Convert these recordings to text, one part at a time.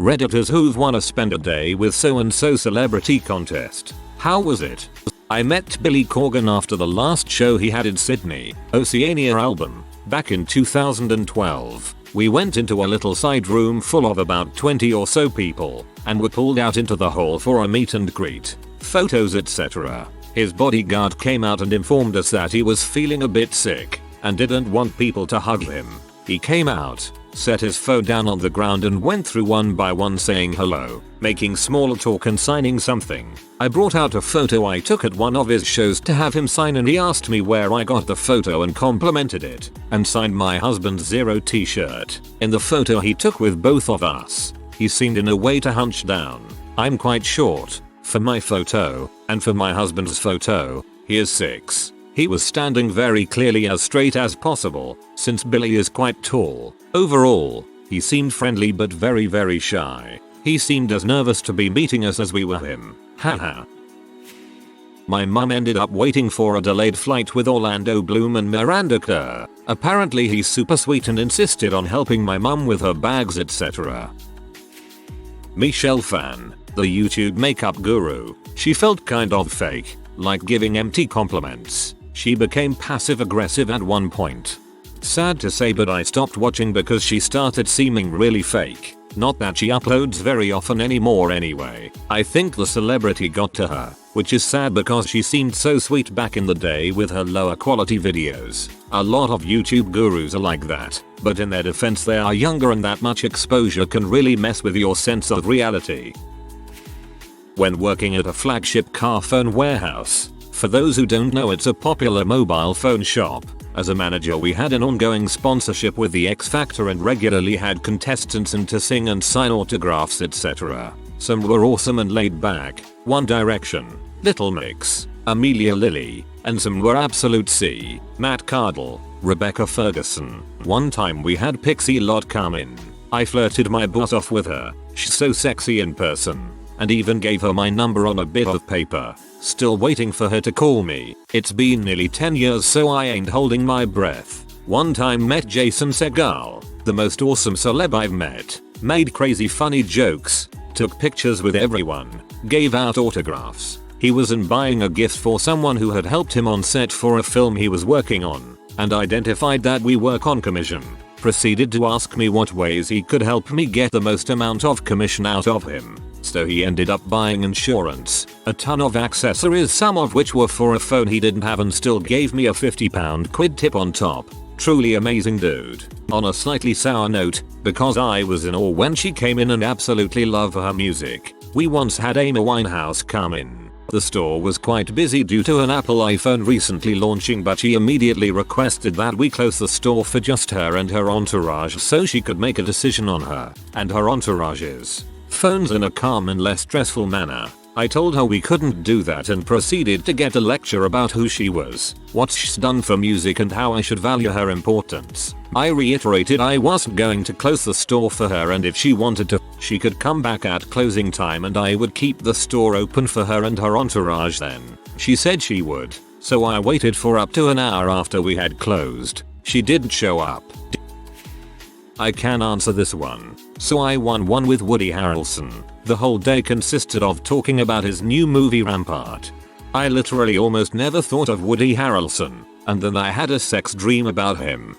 Redditors who've wanna spend a day with so and so celebrity contest. How was it? I met Billy Corgan after the last show he had in Sydney, Oceania album, back in 2012. We went into a little side room full of about 20 or so people and were pulled out into the hall for a meet and greet, photos etc. His bodyguard came out and informed us that he was feeling a bit sick and didn't want people to hug him. He came out, set his phone down on the ground and went through one by one saying hello, making small talk and signing something. I brought out a photo I took at one of his shows to have him sign and he asked me where I got the photo and complimented it and signed my husband's Zero t-shirt. In the photo he took with both of us, he seemed in a way to hunch down. I'm quite short for my photo, and for my husband's photo, he is 6. He was standing very clearly as straight as possible, since Billy is quite tall. Overall, he seemed friendly but very shy. He seemed as nervous to be meeting us as we were him. Haha. My mum ended up waiting for a delayed flight with Orlando Bloom and Miranda Kerr. Apparently he's super sweet and insisted on helping my mum with her bags etc. Michelle Phan, the YouTube makeup guru. She felt kind of fake, like giving empty compliments. She became passive aggressive at one point. Sad to say, but I stopped watching because she started seeming really fake. Not that she uploads very often anymore anyway. I think the celebrity got to her, which is sad because she seemed so sweet back in the day with her lower quality videos. A lot of YouTube gurus are like that, but in their defense they are younger and that much exposure can really mess with your sense of reality. When working at a flagship car phone warehouse, for those who don't know, it's a popular mobile phone shop. As a manager we had an ongoing sponsorship with the X Factor and regularly had contestants in to sing and sign autographs etc. Some were awesome and laid back, One Direction, Little Mix, Amelia Lily, and some were absolute C, Matt Cardle, Rebecca Ferguson. One time we had Pixie Lott come in. I flirted my butt off with her, she's so sexy in person, and even gave her my number on a bit of paper. Still waiting for her to call me. It's been nearly 10 years so I ain't holding my breath. One time met Jason Segal, the most awesome celeb I've met. Made crazy funny jokes, took pictures with everyone, gave out autographs. He was buying a gift for someone who had helped him on set for a film he was working on, and identified that we work on commission. Proceeded to ask me what ways he could help me get the most amount of commission out of him. So he ended up buying insurance, a ton of accessories, some of which were for a phone he didn't have, and still gave me a £50 tip on top. Truly amazing dude. On a slightly sour note, because I was in awe when she came in and absolutely love her music, we once had Amy Winehouse come in. The store was quite busy due to an Apple iPhone recently launching, but she immediately requested that we close the store for just her and her entourage so she could make a decision on her and her entourage's phones in a calm and less stressful manner. I told her we couldn't do that and proceeded to get a lecture about who she was, what she's done for music and how I should value her importance. I reiterated I wasn't going to close the store for her, and if she wanted to, she could come back at closing time and I would keep the store open for her and her entourage then. She said she would, so I waited for up to an hour after we had closed. She didn't show up. I can answer this one. So I won one with Woody Harrelson. The whole day consisted of talking about his new movie Rampart. I literally almost never thought of Woody Harrelson, and then I had a sex dream about him.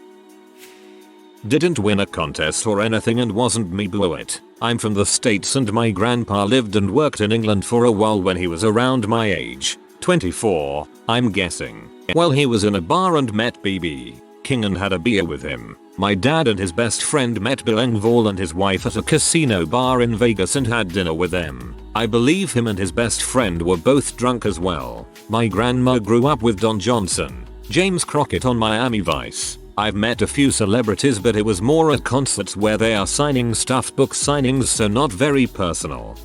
Didn't win a contest or anything and wasn't me, boo it. I'm from the States and my grandpa lived and worked in England for a while when he was around my age, 24, I'm guessing. Well, he was in a bar and met BB King and had a beer with him. My dad and his best friend met Bill Engvall and his wife at a casino bar in Vegas and had dinner with them. I believe him and his best friend were both drunk as well. My grandma grew up with Don Johnson, James Crockett on Miami Vice. I've met a few celebrities, but it was more at concerts where they are signing stuff, book signings, so not very personal.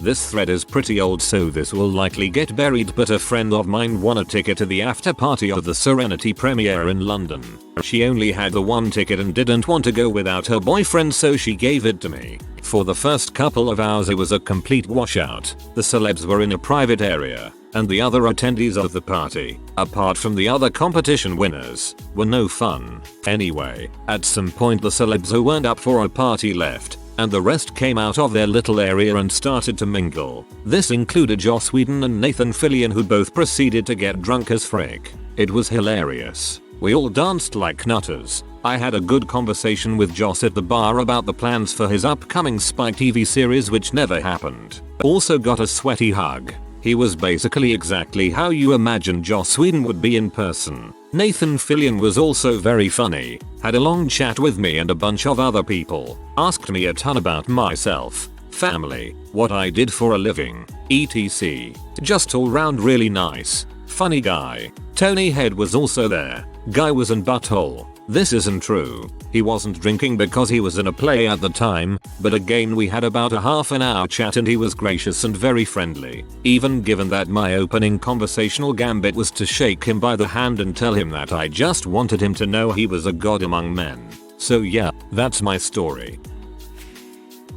This thread is pretty old so this will likely get buried, but a friend of mine won a ticket to the after party of the Serenity premiere in London. She only had the one ticket and didn't want to go without her boyfriend, so she gave it to me. For the first couple of hours it was a complete washout. The celebs were in a private area, and the other attendees of the party, apart from the other competition winners, were no fun. Anyway, at some point the celebs who weren't up for a party left, and the rest came out of their little area and started to mingle. This included Joss Whedon and Nathan Fillion, who both proceeded to get drunk as frick. It was hilarious. We all danced like nutters. I had a good conversation with Joss at the bar about the plans for his upcoming Spike TV series, which never happened. Also got a sweaty hug. He was basically exactly how you imagine Joss Whedon would be in person. Nathan Fillion was also very funny, had a long chat with me and a bunch of other people, asked me a ton about myself, family, what I did for a living, etc. Just all round really nice, funny guy. Tony Head was also there. Guy was in butthole. This isn't true. He wasn't drinking because he was in a play at the time, but again we had about a half an hour chat and he was gracious and very friendly, even given that my opening conversational gambit was to shake him by the hand and tell him that I just wanted him to know he was a god among men. So yeah, that's my story.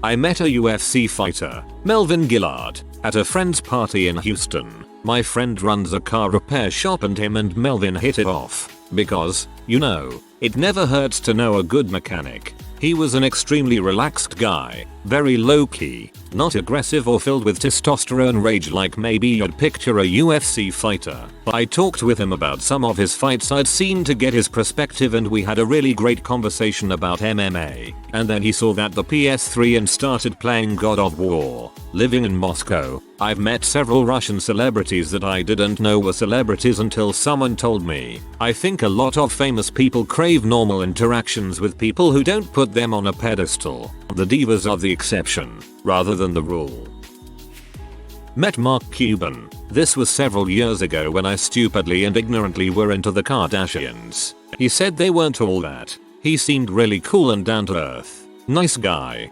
I met a UFC fighter, Melvin Gillard, at a friend's party in Houston. My friend runs a car repair shop and him and Melvin hit it off. Because, you know, it never hurts to know a good mechanic. He was an extremely relaxed guy, very low-key, not aggressive or filled with testosterone rage like maybe you'd picture a UFC fighter. I talked with him about some of his fights I'd seen to get his perspective, and we had a really great conversation about MMA. And then he saw that the PS3 and started playing God of War. Living in Moscow, I've met several Russian celebrities that I didn't know were celebrities until someone told me. I think a lot of famous people crave normal interactions with people who don't put them on a pedestal. The divas are the exception, rather than the rule. Met Mark Cuban. This was several years ago when I stupidly and ignorantly were into the Kardashians. He said they weren't all that. He seemed really cool and down to earth. Nice guy.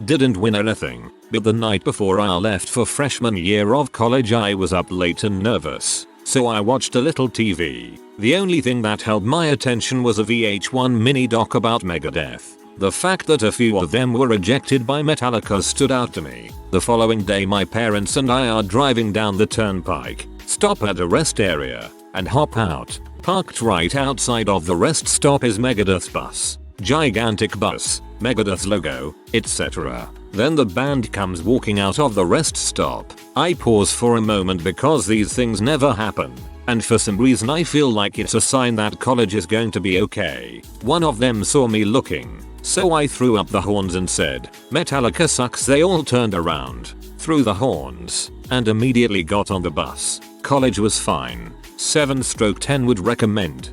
Didn't win anything, but the night before I left for freshman year of college I was up late and nervous, so I watched a little TV. The only thing that held my attention was a VH1 mini doc about Megadeth. The fact that a few of them were rejected by Metallica stood out to me. The following day my parents and I are driving down the turnpike, stop at a rest area, and hop out. Parked right outside of the rest stop is Megadeth's bus. Gigantic bus, Megadeth's logo, etc. Then the band comes walking out of the rest stop. I pause for a moment because these things never happen, and for some reason I feel like it's a sign that college is going to be okay. One of them saw me looking, so I threw up the horns and said, "Metallica sucks." They all turned around, threw the horns, and immediately got on the bus. College was fine. 7/10 would recommend.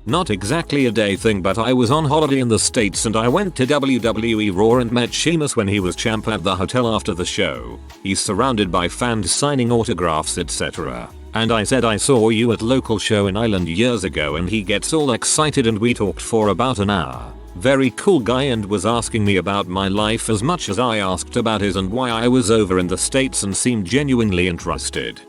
Not exactly a day thing, but I was on holiday in the States and I went to WWE Raw and met Sheamus when he was champ at the hotel after the show. He's surrounded by fans signing autographs, etc. And I said I saw you at local show in Ireland years ago, and he gets all excited and we talked for about an hour. Very cool guy, and was asking me about my life as much as I asked about his and why I was over in the States, and seemed genuinely interested.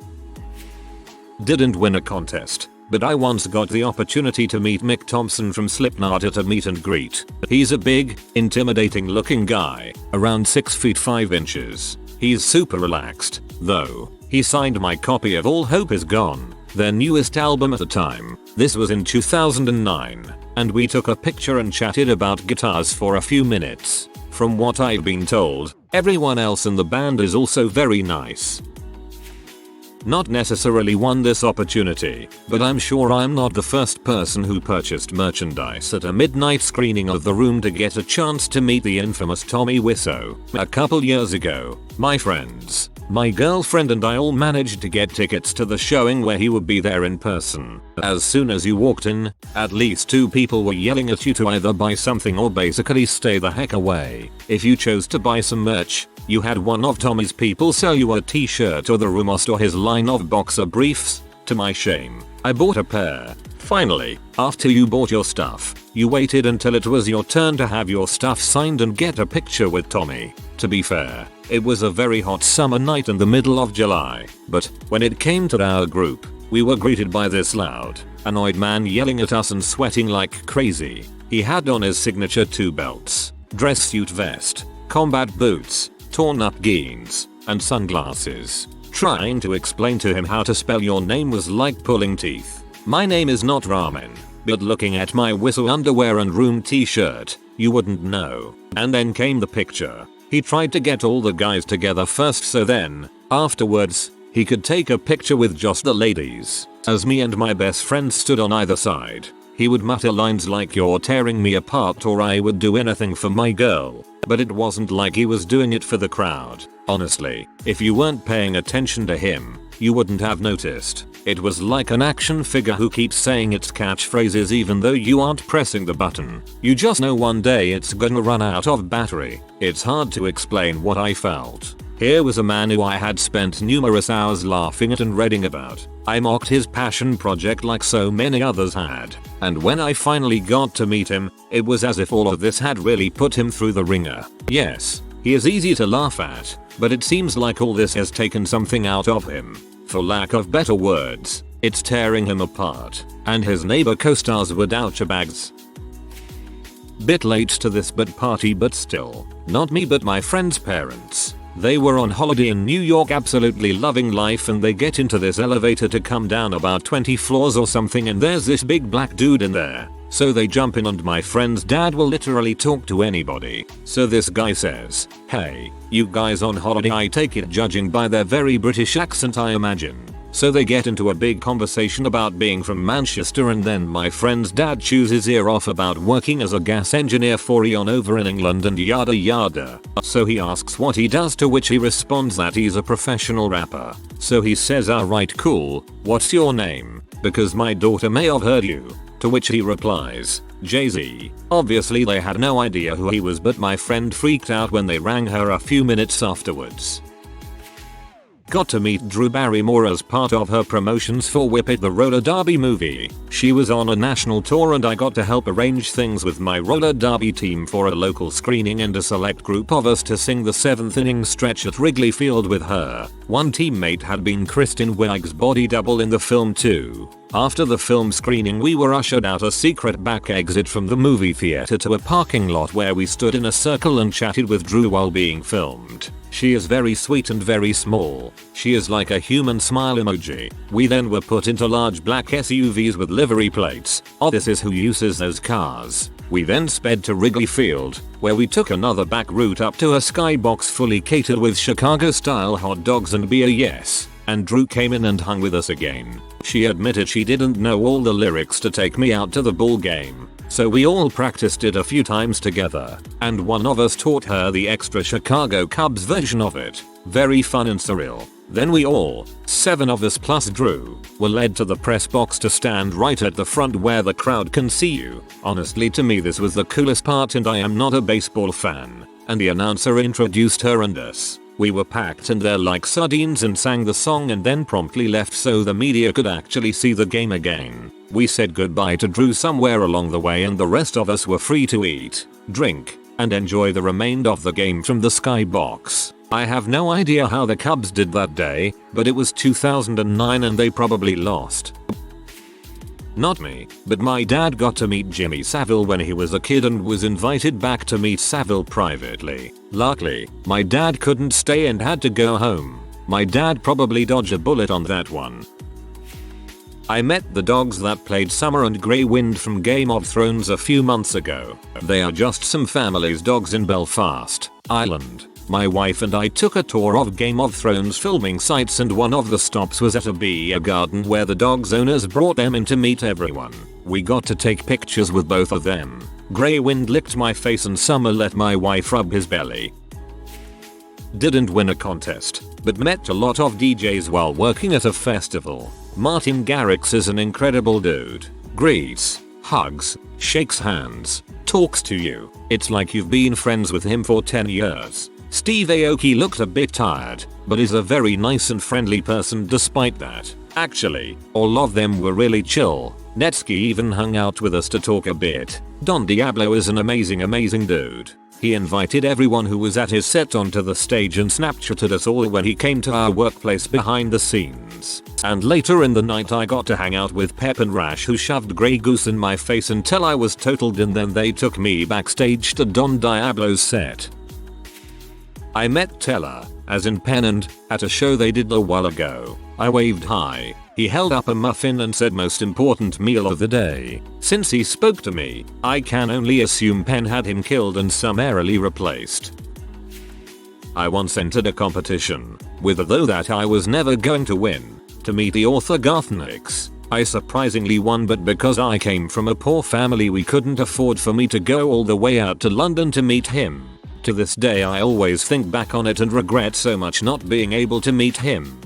Didn't win a contest, but I once got the opportunity to meet Mick Thompson from Slipknot at a meet and greet. He's a big, intimidating looking guy, around 6 feet 5 inches. He's super relaxed, though. He signed my copy of All Hope Is Gone, their newest album at the time. This was in 2009, and we took a picture and chatted about guitars for a few minutes. From what I've been told, everyone else in the band is also very nice. Not necessarily won this opportunity, but I'm sure I'm not the first person who purchased merchandise at a midnight screening of The Room to get a chance to meet the infamous Tommy Wiseau. A couple years ago, my friends, my girlfriend and I all managed to get tickets to the showing where he would be there in person. As soon as you walked in, at least 2 people were yelling at you to either buy something or basically stay the heck away. If you chose to buy some merch, you had one of Tommy's people sell you a t-shirt or the Rumos or his line of boxer briefs. To my shame, I bought a pair. Finally, after you bought your stuff, you waited until it was your turn to have your stuff signed and get a picture with Tommy. To be fair, it was a very hot summer night in the middle of July, but when it came to our group, we were greeted by this loud, annoyed man yelling at us and sweating like crazy. He had on his signature 2 belts, dress suit vest, combat boots, torn up jeans, and sunglasses. Trying to explain to him how to spell your name was like pulling teeth. My name is not ramen. but looking at my whistle underwear and room t-shirt, you wouldn't know. And then came the picture. He tried to get all the guys together first so then, afterwards, he could take a picture with just the ladies. As me and my best friend stood on either side, he would mutter lines like "you're tearing me apart" or "I would do anything for my girl." But it wasn't like he was doing it for the crowd. Honestly, if you weren't paying attention to him, you wouldn't have noticed. It was like an action figure who keeps saying its catchphrases even though you aren't pressing the button. You just know one day it's gonna run out of battery. It's hard to explain what I felt. Here was a man who I had spent numerous hours laughing at and reading about. I mocked his passion project like so many others had. And when I finally got to meet him, it was as if all of this had really put him through the ringer. Yes, he is easy to laugh at, but it seems like all this has taken something out of him. For lack of better words, it's tearing him apart. And his neighbor co-stars were douchebags. Bit late to this party but still. Not me but my friend's parents. They were on holiday in New York absolutely loving life and they get into this elevator to come down about 20 floors or something and there's this big black dude in there. So they jump in and my friend's dad will literally talk to anybody. So this guy says, "Hey, you guys on holiday?" I take it judging by their very British accent I imagine. So they get into a big conversation about being from Manchester and then my friend's dad chews his ear off about working as a gas engineer for Eon over in England and yada yada. So he asks what he does, to which he responds that he's a professional rapper. So he says, "Alright, cool, what's your name? Because my daughter may have heard you." To which he replies, "Jay-Z." Obviously they had no idea who he was but my friend freaked out when they rang her a few minutes afterwards. Got to meet Drew Barrymore as part of her promotions for Whip It, the roller derby movie. She was on a national tour and I got to help arrange things with my roller derby team for a local screening and a select group of us to sing the 7th inning stretch at Wrigley Field with her. One teammate had been Kristen Wiig's body double in the film too. After the film screening we were ushered out a secret back exit from the movie theater to a parking lot where we stood in a circle and chatted with Drew while being filmed. She is very sweet and very small. She is like a human smile emoji. We then were put into large black SUVs with livery plates. Oh, this is who uses those cars. We then sped to Wrigley Field, where we took another back route up to a skybox fully catered with Chicago-style hot dogs and beer. Yes. And Drew came in and hung with us again. She admitted she didn't know all the lyrics to take me out to the ball game. So we all practiced it a few times together, and one of us taught her the extra Chicago Cubs version of it. Very fun and surreal. Then we all, 7 of us plus Drew, were led to the press box to stand right at the front where the crowd can see you. Honestly, to me this was the coolest part, and I am not a baseball fan. And the announcer introduced her and us. We were packed in there like sardines and sang the song and then promptly left so the media could actually see the game again. We said goodbye to Drew somewhere along the way and the rest of us were free to eat, drink, and enjoy the remainder of the game from the skybox. I have no idea how the Cubs did that day, but it was 2009 and they probably lost. Not me, but my dad got to meet Jimmy Savile when he was a kid and was invited back to meet Savile privately. Luckily, my dad couldn't stay and had to go home. My dad probably dodged a bullet on that one. I met the dogs that played Summer and Grey Wind from Game of Thrones a few months ago. They are just some family's dogs in Belfast, Ireland. My wife and I took a tour of Game of Thrones filming sites and one of the stops was at a beer garden where the dogs' owners brought them in to meet everyone. We got to take pictures with both of them. Grey Wind licked my face and Summer let my wife rub his belly. Didn't win a contest, but met a lot of DJs while working at a festival. Martin Garrix is an incredible dude. Greets, hugs, shakes hands, talks to you. It's like you've been friends with him for 10 years. Steve Aoki looked a bit tired, but is a very nice and friendly person despite that. Actually, all of them were really chill. Netsky even hung out with us to talk a bit. Don Diablo is an amazing dude. He invited everyone who was at his set onto the stage and Snapchatted us all when he came to our workplace behind the scenes. And later in the night I got to hang out with Pep and Rash, who shoved Grey Goose in my face until I was totaled, and then they took me backstage to Don Diablo's set. I met Teller, as in Pennant, at a show they did a while ago. I waved hi, He held up a muffin and said most important meal of the day. Since he spoke to me, I can only assume Penn had him killed and summarily replaced. I once entered a competition, with a though that I was never going to win, to meet the author Garrix. I surprisingly won, but because I came from a poor family we couldn't afford for me to go all the way out to London to meet him. To this day I always think back on it and regret so much not being able to meet him.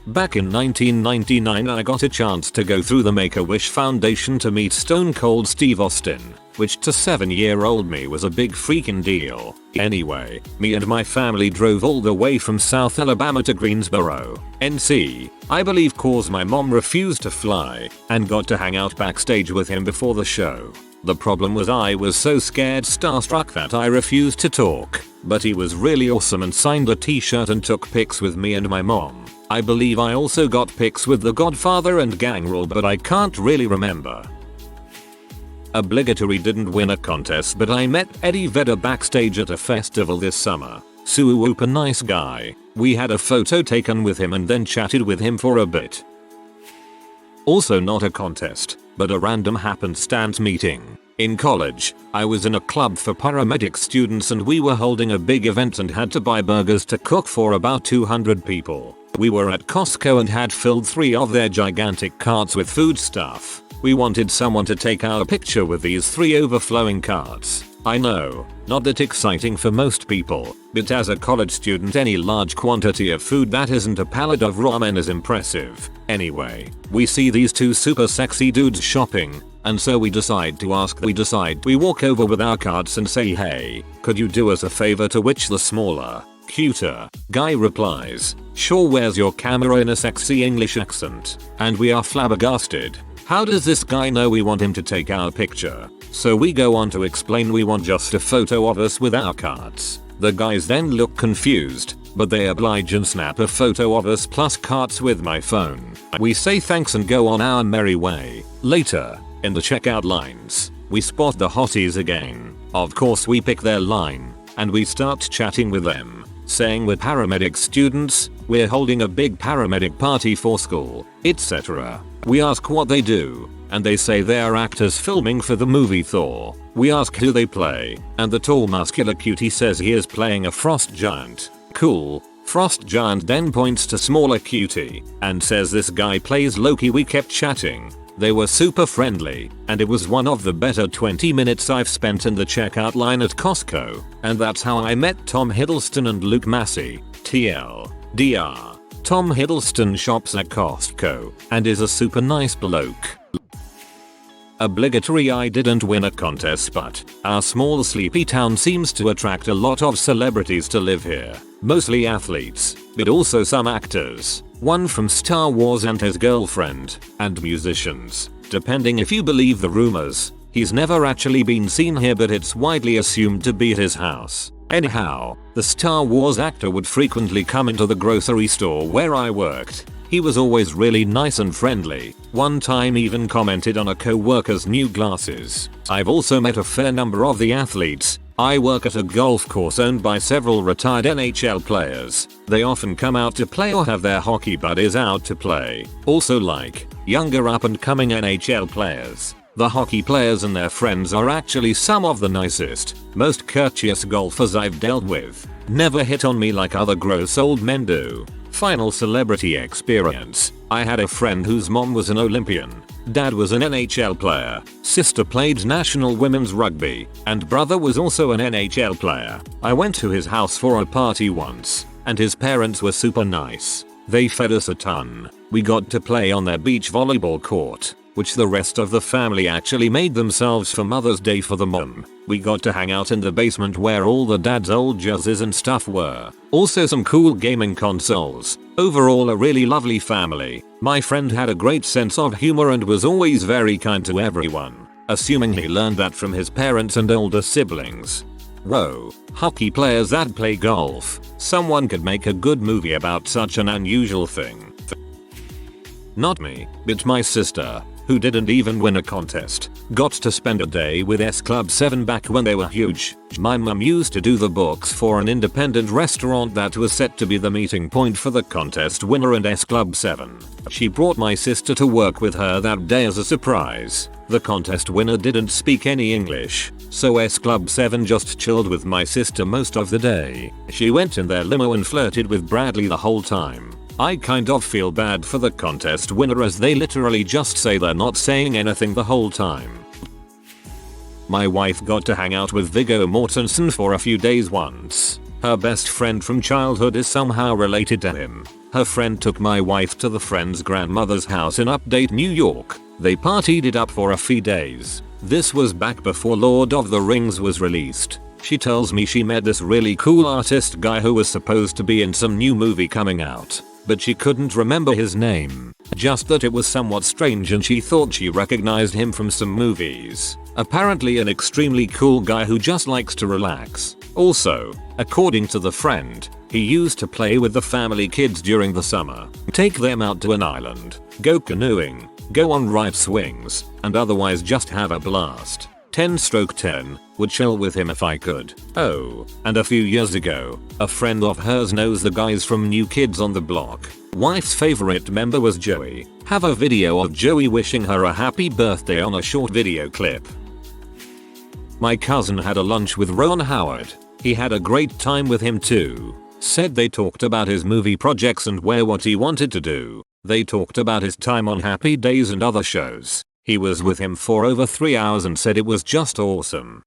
Back in 1999 I got a chance to go through the Make-A-Wish Foundation to meet Stone Cold Steve Austin, which to 7-year-old me was a big freaking deal. Anyway, me and my family drove all the way from South Alabama to Greensboro, NC, I believe cause my mom refused to fly, and got to hang out backstage with him before the show. The problem was I was so scared starstruck that I refused to talk, but he was really awesome and signed the t-shirt and took pics with me and my mom. I believe I also got pics with The Godfather and Gangrel, but I can't really remember. Obligatory didn't win a contest, but I met Eddie Vedder backstage at a festival this summer. Super nice guy. We had a photo taken with him and then chatted with him for a bit. Also not a contest, but a random happenstance meeting. In college, I was in a club for paramedic students and we were holding a big event and had to buy burgers to cook for about 200 people. We were at Costco and had filled 3 of their gigantic carts with food stuff. We wanted someone to take our picture with these 3 overflowing carts. I know, not that exciting for most people, but as a college student any large quantity of food that isn't a pallet of ramen is impressive. Anyway, we see these 2 super sexy dudes shopping, and so we decide we walk over with our carts and say, hey, could you do us a favor, to which the smaller, cuter guy replies, sure, where's your camera, in a sexy English accent. And we are flabbergasted. How does this guy know we want him to take our picture? So we go on to explain we want just a photo of us with our carts. The guys then look confused, but they oblige and snap a photo of us plus carts with my phone. We say thanks and go on our merry way. Later, in the checkout lines, we spot the hotties again. Of course we pick their line, and we start chatting with them, saying we're paramedic students, we're holding a big paramedic party for school, etc. We ask what they do, and they say they are actors filming for the movie Thor. We ask who they play, and the tall muscular cutie says he is playing a frost giant. Cool. Frost giant then points to smaller cutie, and says this guy plays Loki. We kept chatting. They were super friendly, and it was one of the better 20 minutes I've spent in the checkout line at Costco, and that's how I met Tom Hiddleston and Luke Massey, TLDR. Tom Hiddleston shops at Costco, and is a super nice bloke. Obligatory, I didn't win a contest, but our small sleepy town seems to attract a lot of celebrities to live here. Mostly athletes, but also some actors. One from Star Wars and his girlfriend, and musicians. Depending if you believe the rumors, he's never actually been seen here, but it's widely assumed to be at his house. Anyhow, the Star Wars actor would frequently come into the grocery store where I worked. He was always really nice and friendly. One time even commented on a co-worker's new glasses. I've also met a fair number of the athletes. I work at a golf course owned by several retired NHL players. They often come out to play or have their hockey buddies out to play. Also like younger up and coming NHL players. The hockey players and their friends are actually some of the nicest, most courteous golfers I've dealt with. Never hit on me like other gross old men do. Final celebrity experience. I had a friend whose mom was an Olympian. Dad was an NHL player. Sister played national women's rugby. And brother was also an NHL player. I went to his house for a party once. And his parents were super nice. They fed us a ton. We got to play on their beach volleyball court, which the rest of the family actually made themselves for Mother's Day for the mom. We got to hang out in the basement where all the dad's old jerseys and stuff were. Also some cool gaming consoles. Overall a really lovely family. My friend had a great sense of humor and was always very kind to everyone. Assuming he learned that from his parents and older siblings. Whoa, hockey players that play golf. Someone could make a good movie about such an unusual thing. Not me, but my sister. who didn't even win a contest, got to spend a day with S Club 7 back when they were huge. My mum used to do the books for an independent restaurant that was set to be the meeting point for the contest winner and S Club 7. She brought my sister to work with her that day as a surprise. The contest winner didn't speak any English, so S Club 7 just chilled with my sister most of the day. She went in their limo and flirted with Bradley the whole time. I kind of feel bad for the contest winner as they literally just say they're not saying anything the whole time. My wife got to hang out with Viggo Mortensen for a few days once. Her best friend from childhood is somehow related to him. Her friend took my wife to the friend's grandmother's house in upstate New York. They partied it up for a few days. This was back before Lord of the Rings was released. She tells me she met this really cool artist guy who was supposed to be in some new movie coming out, but she couldn't remember his name. Just that it was somewhat strange and she thought she recognized him from some movies. Apparently an extremely cool guy who just likes to relax. Also, according to the friend, he used to play with the family kids during the summer, take them out to an island, go canoeing, go on ripe swings, and otherwise just have a blast. 10/10, would chill with him if I could. Oh, and a few years ago, a friend of hers knows the guys from New Kids on the Block. Wife's favorite member was Joey. Have a video of Joey wishing her a happy birthday on a short video clip. My cousin had a lunch with Ron Howard. He had a great time with him too. Said they talked about his movie projects and what he wanted to do. They talked about his time on Happy Days and other shows. He was with him for over 3 hours and said it was just awesome.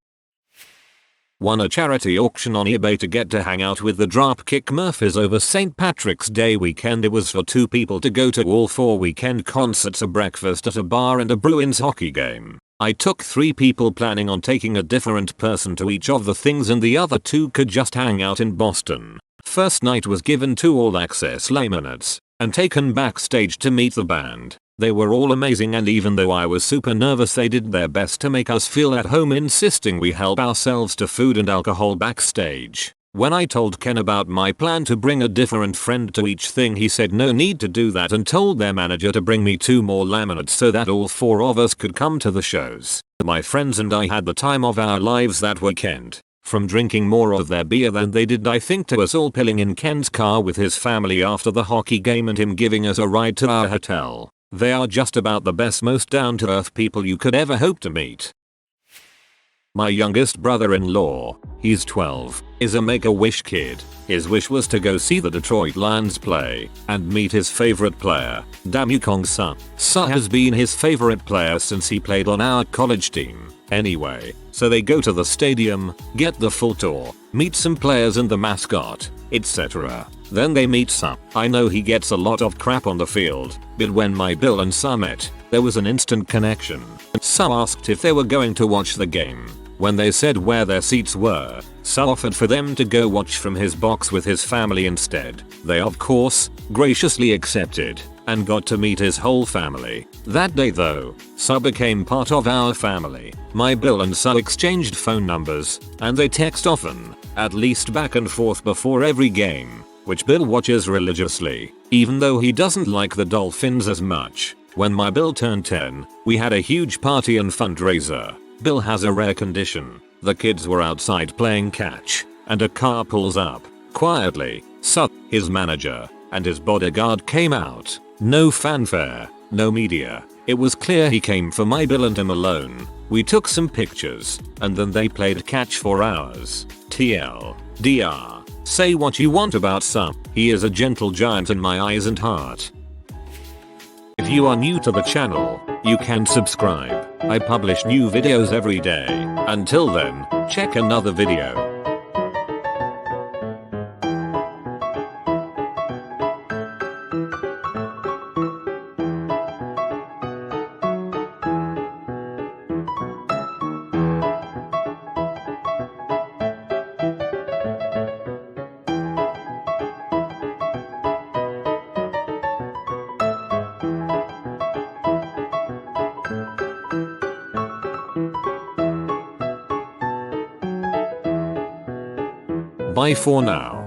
Won a charity auction on eBay to get to hang out with the Dropkick Murphys over St. Patrick's Day weekend. It was for 2 people to go to all 4 weekend concerts, a breakfast at a bar and a Bruins hockey game. I took 3 people, planning on taking a different person to each of the things, and the other 2 could just hang out in Boston. First night was given 2 all-access laminates and taken backstage to meet the band. They were all amazing, and even though I was super nervous, they did their best to make us feel at home, insisting we help ourselves to food and alcohol backstage. When I told Ken about my plan to bring a different friend to each thing, he said no need to do that and told their manager to bring me 2 more laminates so that all 4 of us could come to the shows. My friends and I had the time of our lives that weekend. From drinking more of their beer than they did, I think, to us all pulling in Ken's car with his family after the hockey game and him giving us a ride to our hotel. They are just about the best, most down-to-earth people you could ever hope to meet. My youngest brother-in-law, he's 12, is a Make-A-Wish kid. His wish was to go see the Detroit Lions play and meet his favorite player, Damukong Suh. Suh has been his favorite player since he played on our college team. Anyway, so they go to the stadium, get the full tour, meet some players and the mascot, etc. Then they meet Suh. I know he gets a lot of crap on the field, but when my Bill and Suh met, there was an instant connection. Suh asked if they were going to watch the game. When they said where their seats were, Suh offered for them to go watch from his box with his family instead. They of course, graciously accepted, and got to meet his whole family. That day though, Suh became part of our family. My Bill and Suh exchanged phone numbers, and they text often, at least back and forth before every game, which Bill watches religiously, even though he doesn't like the Dolphins as much. When my Bill turned 10, we had a huge party and fundraiser. Bill has a rare condition. The kids were outside playing catch, and a car pulls up. Quietly, Suh, his manager, and his bodyguard came out. No fanfare, no media. It was clear he came for my Bill and him alone. We took some pictures, and then they played catch for hours. TLDR. Say what you want about Suh, he is a gentle giant in my eyes and heart. If you are new to the channel, you can subscribe. I publish new videos every day. Until then, check another video. Bye for now.